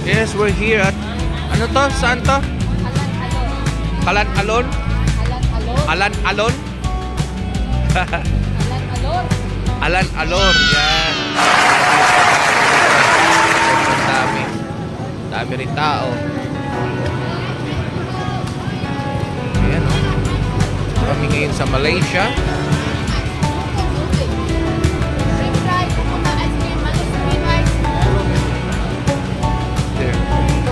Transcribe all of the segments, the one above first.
Yes, we're here at ano to? Saan to? Kalan Alon? Alan Alon? Alan Alor. Yan. Sobrang dami. Dami rin tao. Ayan o. Kami ngayon sa Malaysia. There.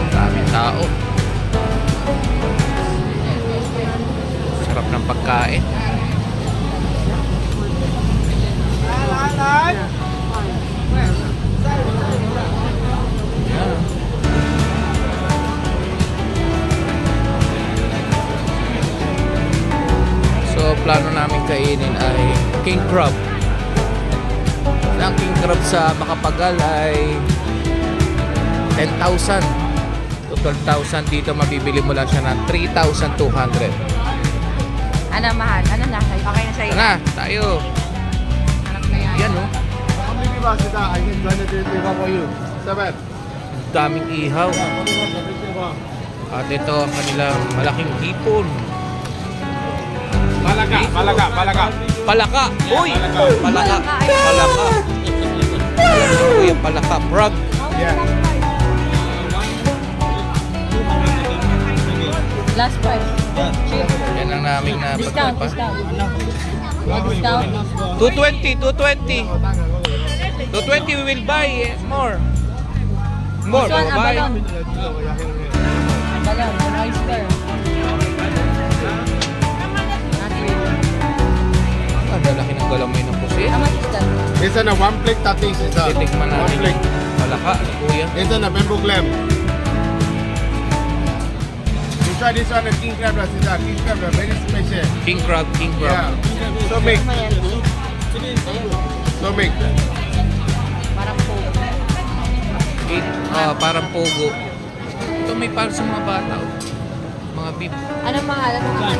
Dami tao. Sarap ng pagkain. Yan. So, plano namin kainin ay king crab. Ang king crab sa Makapagal ay 10,000 to 12,000. Dito mabibili mo lang siya ng 3,200. Ano mahal? Ano na? Okay na sa'yo? Tara, tayo. Yan o. Ang daming ihaw. At ito ang kanilang malaking hipon. Palaka. Palaka! Uy! Palaka! Palaka! Uy, ang palaka. Frog. Last price. Yan ang naming Discount, napagpapa. discount. Discount. 220, 220. 220 we will buy more. More, This one, buy. abalon. Abalon, an oyster. Not really. Ang lalaki ng galamay ng pusit. How much is that? It's on a one plate 30 sister. Titikman One natin plate. yung palaka, kuya. It's on a bamboo clam. You try this one, a king crab, sister. King crab, very special. King crab, king Yeah. crab. So big, so big. Parang po. Parang pogo. Ito may para sa mga bata. Oh. Mga beef. Ano mahal? Ano mahal?